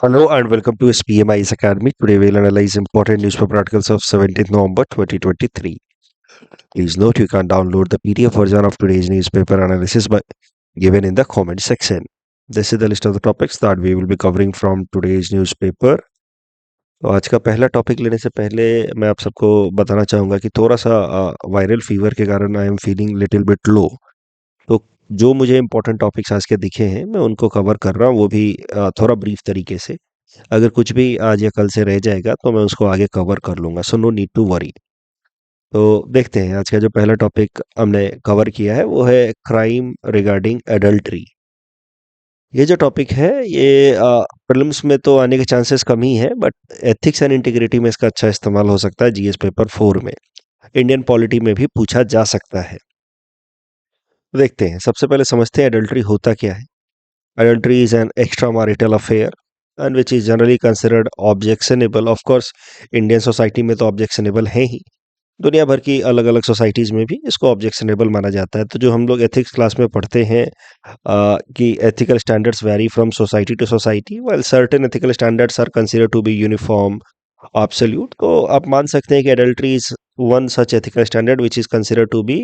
Hello and welcome to SPMI's Academy. Today we'll analyze important newspaper articles of 17th November 2023. Please note you can download the PDF version of today's newspaper analysis by given in the comment section. This is the list of the topics that we will be covering from today's newspaper. तो आज का पहला topic लेने से पहले मैं आप सबको बताना चाहूँगा कि थोड़ा सा वायरल फीवर के कारण I am feeling little bit लो। तो जो मुझे इंपॉर्टेंट टॉपिक्स आज के दिखे हैं मैं उनको कवर कर रहा हूँ, वो भी थोड़ा ब्रीफ तरीके से। अगर कुछ भी आज या कल से रह जाएगा तो मैं उसको आगे कवर कर लूँगा, so no need to worry. तो देखते हैं आज का जो पहला टॉपिक हमने कवर किया है वो है क्राइम रिगार्डिंग एडल्ट्री। ये जो टॉपिक है ये प्रीलिम्स में तो आने के चांसेस कम ही है, बट एथिक्स एंड इंटीग्रिटी में इसका अच्छा इस्तेमाल हो सकता है। जीएस पेपर 4 में, इंडियन पॉलिटी में भी पूछा जा सकता है। देखते हैं, सबसे पहले समझते हैं एडल्ट्री होता क्या है। Adultery is an extramarital affair and which is generally considered objectionable. Of course, Indian society में तो ऑब्जेक्शनेबल है ही, दुनिया भर की अलग अलग सोसाइटीज़ में भी इसको ऑब्जेक्शनेबल माना जाता है। तो जो हम लोग एथिक्स क्लास में पढ़ते हैं कि ethical standards vary from society to society, well certain ethical standards are consider to be uniform absolute. तो आप मान सकते हैं कि adultery is one such ethical standard which is consider to be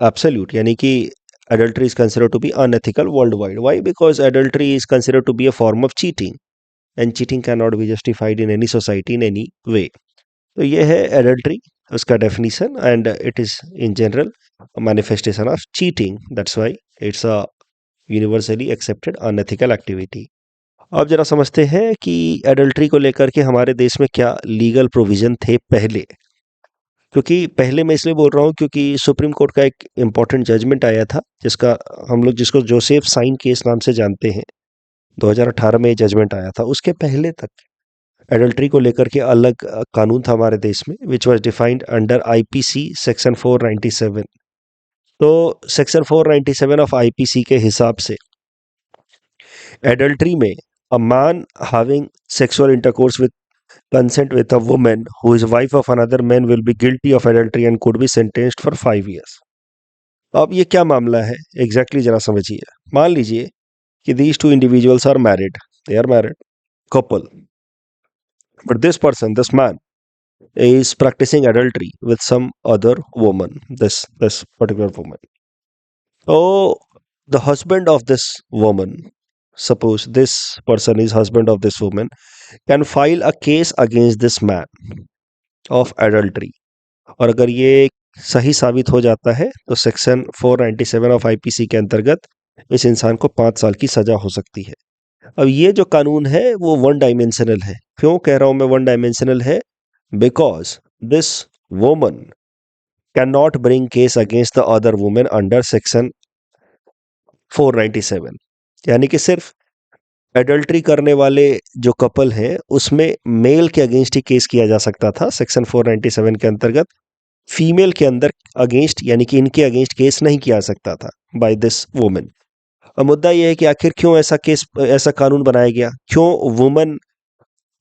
absolute, यानी कि adultery is considered to be unethical worldwide. Why? Because adultery is considered to be a form of cheating and cheating cannot be justified in any society in any way. तो ये है adultery, उसका definition, and it is in general a manifestation of cheating. That's why it's a universally accepted unethical activity. अब जरा समझते हैं कि adultery को लेकर के हमारे देश में क्या लीगल प्रोविजन थे पहले। क्योंकि पहले मैं इसलिए बोल रहा हूँ क्योंकि सुप्रीम कोर्ट का एक इम्पॉर्टेंट जजमेंट आया था, जिसका हम लोग जिसको जोसेफ साइन केस नाम से जानते हैं। 2018 में जजमेंट आया था। उसके पहले तक एडल्ट्री को लेकर के अलग कानून था हमारे देश में, which was defined under IPC section 497। तो सेक्शन 497 ऑफ आईपीसी के हिसाब से एडल्ट्री में a man having sexual intercourse with consent with a woman who is wife of another man will be guilty of adultery and could be sentenced for 5 years. अब ये क्या मामला है exactly जरा समझिए। मान लीजिए कि these two individuals are married, they are married couple, but this person, this man is practicing adultery with some other woman, this particular woman. So the husband of this woman, suppose this person is husband of this woman, can file a case against this man of adultery। और अगर ये सही साबित हो जाता है तो section 497 of IPC के अंतर्गत इस इंसान को 5 साल की सजा हो सकती है। अब ये जो कानून है वो वन डायमेंशनल है। क्यों कह रहा हूं मैं वन डायमेंशनल है? Because this woman can not bring case against the other women under section 497। यानी कि सिर्फ एडल्ट्री करने वाले जो कपल हैं उसमें मेल के अगेंस्ट ही केस किया जा सकता था सेक्शन 497 के अंतर्गत। फीमेल के अंदर अगेंस्ट, यानी कि इनके अगेंस्ट केस नहीं किया सकता था बाय दिस वुमन। अब मुद्दा यह है कि आखिर क्यों ऐसा कानून बनाया गया? क्यों वुमन,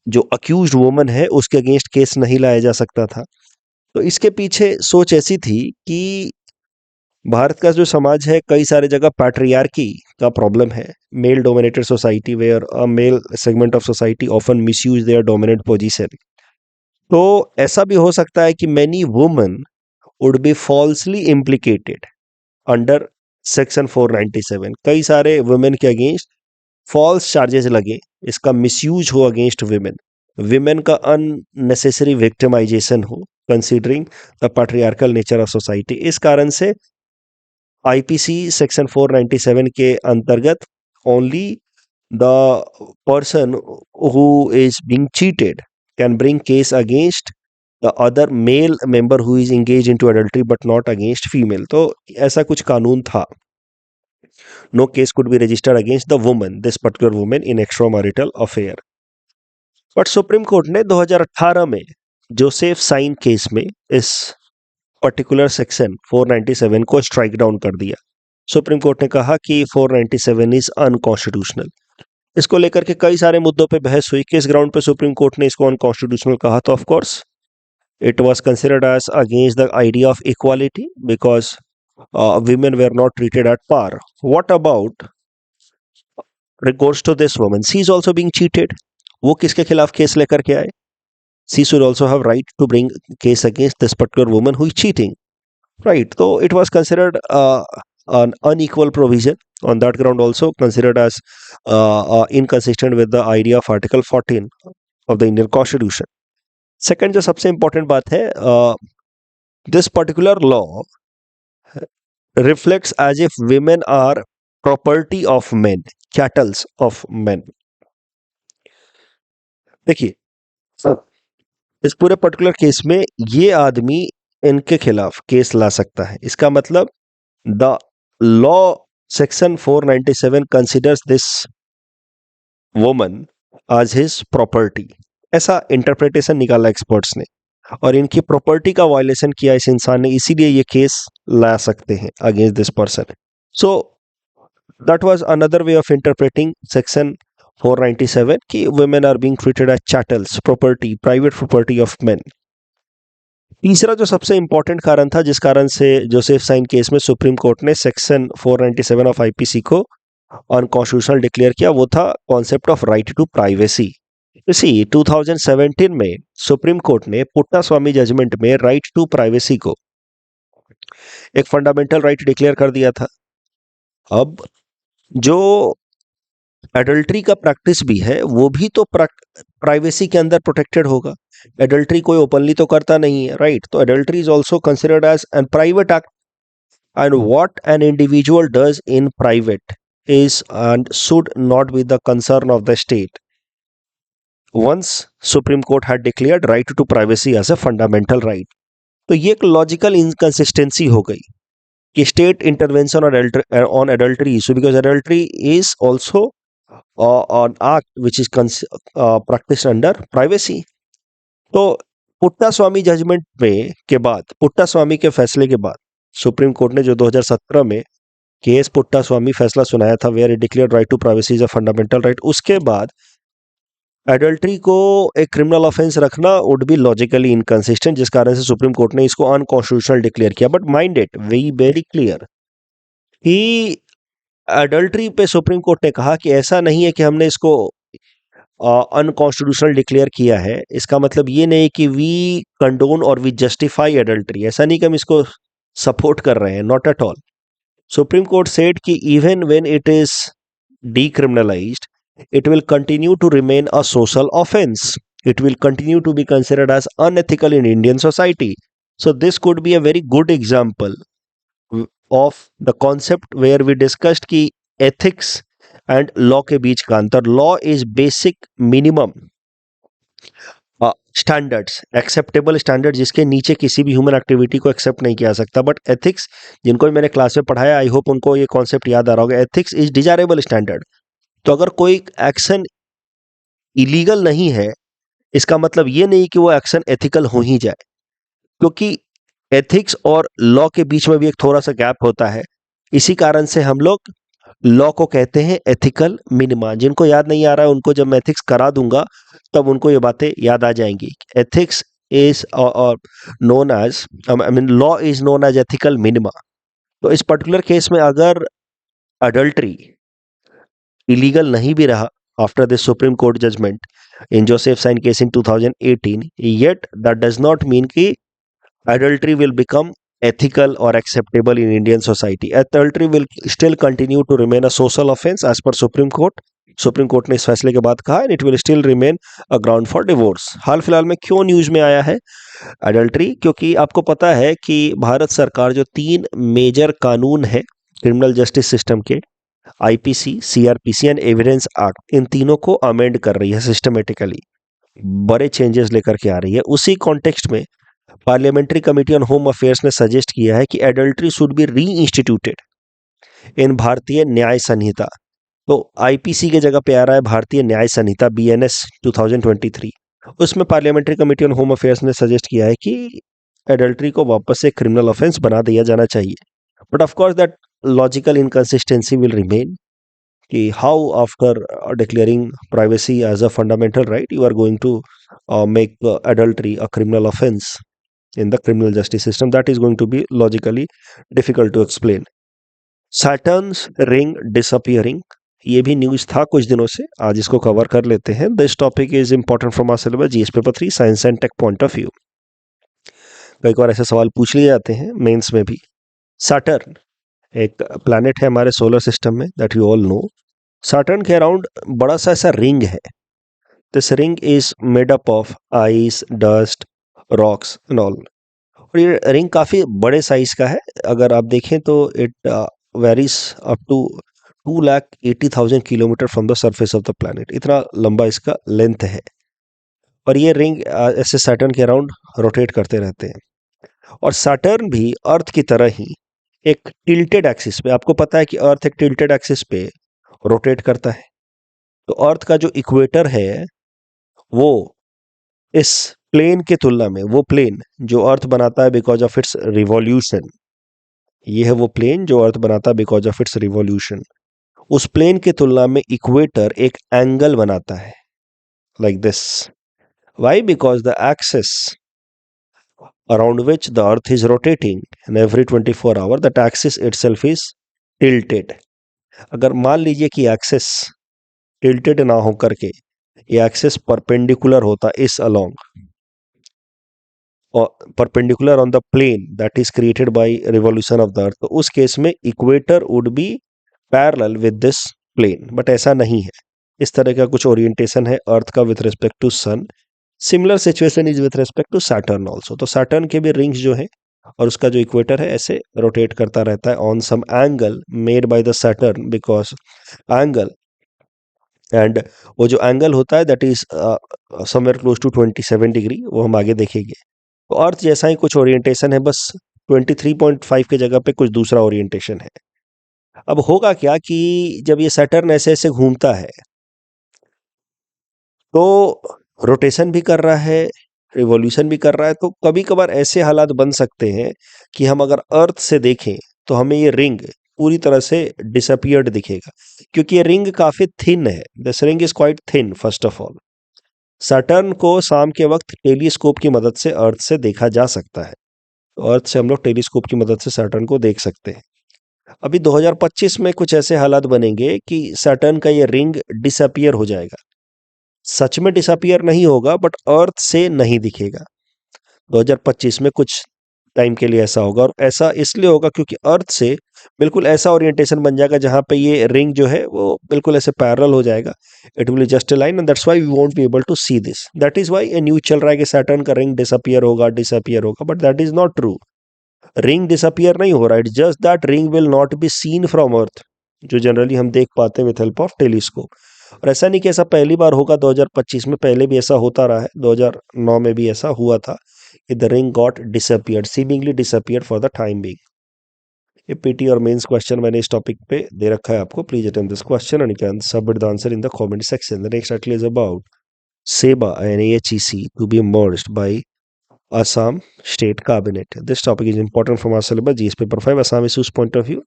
जो अक्यूज्ड वुमन है, उसके अगेंस्ट केस नहीं लाया जा सकता था? तो इसके पीछे सोच ऐसी थी कि भारत का जो समाज है, कई सारे जगह पैट्रियार्की का प्रॉब्लम है। Male dominated society where a male segment of society often misuse their dominant position. तो ऐसा भी हो सकता है कि many women would be falsely implicated under section 497। कई सारे वुमेन के अगेंस्ट फॉल्स चार्जेस लगे, इसका मिसयूज हो अगेंस्ट विमेन, विमेन का अननेसेसरी विक्टिमाइजेशन हो, considering the patriarchal nature of society. इस कारण से आईपीसी सेक्शन 497 के अंतर्गत only the person who is being cheated can bring case against the other male member who is engaged into adultery but not against female। तो ऐसा कुछ कानून था। No case could be registered against the woman, this particular woman in extramarital affair। But supreme court ने 2018 में Joseph Shine case में इस particular section 497 को स्ट्राइक डाउन कर दिया। सुप्रीम कोर्ट ने कहा कि 497 इज अनकॉन्स्टिट्यूशनल। इसको लेकर के कई सारे मुद्दों पे बहस हुई। किस ग्राउंड पे सुप्रीम कोर्ट ने इसको अनकॉन्स्टिट्यूशनल कहा? तो of course it was considered as against the idea of equality because women were not treated at par। What about recourse to this woman. She is also being cheated. वो किसके खिलाफ case लेकर के आए? She should also have right to bring case against this particular woman who is cheating. Right. So it was considered an unequal provision. On that ground, also considered as inconsistent with the idea of Article 14 of the Indian Constitution. Second, जो सबसे important बात है, this particular law reflects as if women are property of men, chattels of men. देखिए, इस पूरे particular case में ये आदमी इनके खिलाफ केस ला सकता है. इसका मतलब the law section 497 considers this woman as his property. ऐसा इंटरप्रिटेशन निकाला एक्सपर्ट्स ने, और इनकी प्रॉपर्टी का वायलेशन किया इस इंसान ने, इसीलिए ये केस ला सकते हैं against this person. So that was another way of interpreting section 497 कि women are being treated as chattels, property, private property of men. तीसरा जो सबसे इंपॉर्टेंट कारण था जिस कारण से जोसेफ साइन केस में सुप्रीम कोर्ट ने सेक्शन 497 ऑफ आईपीसी को अनकॉन्स्टिट्यूशनल डिक्लेयर किया, वो था concept of right to privacy. इसी 2017 में सुप्रीम कोर्ट ने पुट्टास्वामी जजमेंट में राइट टू प्राइवेसी को एक फंडामेंटल राइट डिक्लेयर कर दिया था. अब जो एडल्ट्री का प्रैक्टिस भी है वो भी तो प्राइवेसी के अंदर प्रोटेक्टेड होगा. एडल्ट्री कोई ओपनली तो करता नहीं है, राइट? तो adultery is also considered as an private act, and what an individual does in private is and should not be the concern of the state. Once Supreme Court had declared right to privacy as a fundamental right. तो ये एक logical inconsistency हो गई कि state intervention on adultery issue, because adultery is also an act which is practiced under privacy. तो पुट्टा स्वामी judgement में के बाद, पुट्टा स्वामी के फैसले के बाद सुप्रीम कोर्ट ने जो 2017 में केस पुट्टा स्वामी फैसला सुनाया था, where it declared right to privacy is a fundamental right, उसके बाद एडल्ट्री को एक क्रिमिनल ऑफेंस रखना वुड बी लॉजिकली इनकंसिस्टेंट, जिस कारण से सुप्रीम कोर्ट ने इसको अनकॉन्स्टिट्यूशनल डिक्लेयर किया. But mind it very clear कि एडल्ट्री पे सुप्रीम कोर्ट ने कहा कि ऐसा नहीं है कि हमने इसको अनकॉन्स्टिट्यूशनल डिक्लेयर किया है. इसका मतलब ये नहीं कि वी कंडोन और वी जस्टिफाई एडल्ट्री. ऐसा नहीं कि हम इसको सपोर्ट कर रहे हैं, not at all. Supreme Court said कि even when it is decriminalized, it will continue to remain a social offense. It will continue to be considered as unethical in Indian society. So this could be a very good example of the concept where we discussed कि ethics and law के बीच का अंतर. Law is basic minimum standards, acceptable standard जिसके नीचे किसी भी human activity को accept नहीं किया सकता. बट एथिक्स, जिनको भी मैंने क्लास में पढ़ाया, आई होप उनको ये कॉन्सेप्ट याद आ रहा होगा. Ethics is desirable standard. तो अगर कोई एक्शन इलीगल नहीं है, इसका मतलब ये नहीं कि वो एक्शन एथिकल हो ही जाए, क्योंकि एथिक्स और लॉ के बीच में भी एक थोड़ा सा गैप होता है. इसी कारण से हम लोग लॉ को कहते हैं एथिकल मिनिमा. जिनको याद नहीं आ रहा है उनको जब मैं एथिक्स करा दूंगा तब उनको ये बातें याद आ जाएंगी. Ethics is known as, I mean law is known as ethical minima. तो इस पर्टिकुलर केस में अगर अडल्ट्री इलीगल नहीं भी रहा after this supreme court judgment in Joseph Shine case in 2018, yet that does not mean कि adultery will become ethical or acceptable in Indian society. Adultery will still continue to remain a social offense as per Supreme Court. Supreme court ने इस फैसले के बाद कहा, and it will still remain a ground for divorce. हाल फिलहाल में क्यों न्यूज में आया है एडल्ट्री? क्योंकि आपको पता है कि भारत सरकार जो 3 मेजर कानून है क्रिमिनल जस्टिस सिस्टम के, IPC, CrPC and evidence act, इन तीनों को अमेंड कर रही है सिस्टमेटिकली, बड़े चेंजेस लेकर के आ रही है. उसी कॉन्टेक्स्ट में parliamentary committee on home affairs ने सजेस्ट किया है कि एडल्ट्री शुड बी री इंस्टीट्यूटेड इन भारतीय न्याय संहिता. तो आईपीसी के जगह पे आ रहा है भारतीय न्याय संहिता बीएनएस 2023. उसमें parliamentary committee on home affairs ने सजेस्ट किया है कि एडल्ट्री को वापस से क्रिमिनल ऑफेंस बना दिया जाना चाहिए. But of course that logical inconsistency will remain कि how after declaring privacy as a fundamental right you are going to make adultery a criminal offence in the criminal justice system. That is going to be logically difficult to explain. Saturn's ring disappearing ये भी news था कुछ दिनों से, आज इसको cover कर लेते हैं। This topic is important from our syllabus GS paper 3 science and tech point of view. कई बार ऐसे सवाल पूछ लिए जाते हैं मेंस में भी। सैटर्न एक प्लैनेट है हमारे सोलर सिस्टम में, that you all know. Saturn के अराउंड बड़ा सा ऐसा रिंग है। This ring is made up of ice, dust, rocks and all. और ये रिंग काफ़ी बड़े साइज का है। अगर आप देखें तो it varies up to 2,80,000 kilometre from the surface of the planet. इतना लंबा इसका लेंथ है। और ये रिंग ऐसे सैटर्न के अराउंड रोटेट करते रहते हैं। और सैटर्न भी अर्थ की तरह ही एक टिल्टेड एक्सिस पे, आपको पता है कि अर्थ एक टिल्टेड एक्सिस पे रोटेट करता है। तो अर्थ का जो इक्वेटर है वो इस प्लेन के तुलना में, वो प्लेन जो अर्थ बनाता है बिकॉज ऑफ इट्स रिवॉल्यूशन, ये है वो प्लेन जो अर्थ बनाता है बिकॉज ऑफ इट्स रिवॉल्यूशन, उस प्लेन के तुलना में इक्वेटर एक एंगल बनाता है like this. Why? Because the axis around which the earth is rotating and every 24 hour that axis itself is tilted। अगर मान लीजिए कि एक्सिस टिल्टेड ना हो करके ये एक्सिस परपेंडिकुलर होता इस अलोंग, और perpendicular on the plane that is created by revolution of the earth, तो उस केस में equator would be parallel with this plane. But ऐसा नहीं है। इस तरह का कुछ ओरिएंटेशन है अर्थ का with respect to sun. Similar situation is with respect to Saturn also. तो सैटर्न के भी रिंग्स जो है और उसका जो इक्वेटर है ऐसे रोटेट करता रहता है on some angle made by the Saturn because angle, and वो जो एंगल होता है that is somewhere close to 27 degree, वो हम आगे देखेंगे। तो अर्थ जैसा ही कुछ ओरिएंटेशन है, बस 23.5 की जगह पे कुछ दूसरा ओरिएंटेशन है। अब होगा क्या कि जब ये सैटर्न ऐसे ऐसे घूमता है तो रोटेशन भी कर रहा है, रिवॉल्यूशन भी कर रहा है, तो कभी कभार ऐसे हालात बन सकते हैं कि हम अगर अर्थ से देखें तो हमें ये रिंग पूरी तरह से डिसअपियर्ड दिखेगा, क्योंकि ये रिंग काफी थिन है। This ring is quite thin first of all. Saturn को शाम के वक्त टेलीस्कोप की मदद से अर्थ से देखा जा सकता है। तो अर्थ से हम लोग टेलीस्कोप की मदद से सैटर्न को देख सकते हैं। अभी 2025 में कुछ ऐसे हालात बनेंगे कि सैटर्न का ये रिंग डिसअपियर हो जाएगा। सच में डिसअपियर नहीं होगा बट अर्थ से नहीं दिखेगा। 2025 में कुछ टाइम के लिए ऐसा होगा, और ऐसा इसलिए होगा क्योंकि अर्थ से बिल्कुल ऐसा ओरिएंटेशन बन जाएगा जहां पे ये रिंग जो है वो बिल्कुल ऐसे पैरेलल हो जाएगा। It will just a line and that's why we won't be able to see this. That is why a news चल रहा है कि सैटर्न का रिंग डिसअपियर होगा, डिसअपियर होगा, but that is not true. Ring disappear नहीं हो रहा, it just that ring will not be seen from Earth, जो जनरली हम देख पाते हैं विथ हेल्प ऑफ टेलीस्कोप। और ऐसा नहीं कि ऐसा पहली बार होगा 2025 में, पहले भी ऐसा होता रहा है। 2009 में भी ऐसा हुआ था कि the ring got disappeared, seemingly disappeared for the time being. ये पीटी और मेंस क्वेश्चन मैंने इस टॉपिक पे दे रखा है आपको। Please attempt this question and you can submit the answer in the comment section. The next article is about SEBA and AHEC to be merged by Assam State Cabinet। This topic is important from our syllabus GS paper 5 Assam issues point of view।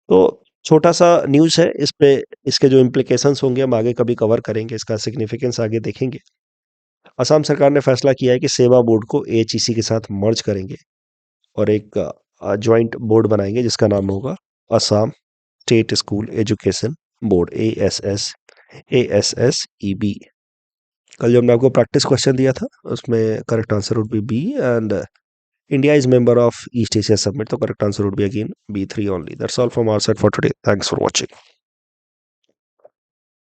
तो छोटा सा news है, इस पे इसके जो implications होंगे हम आगे कभी कवर करेंगे, इसका सिग्निफिकेंस आगे देखेंगे। असम सरकार ने फैसला किया है कि सेवा बोर्ड को AHEC के साथ मर्ज करेंगे और एक जॉइंट बोर्ड बनाएंगे जिसका नाम होगा Assam state school education board, ASSEB। कल जो हमने आपको प्रैक्टिस क्वेश्चन दिया था उसमें correct answer would be B, and India is member of East Asia Summit, तो correct answer would be again B3 only। That's all from our side for today. Thanks for watching।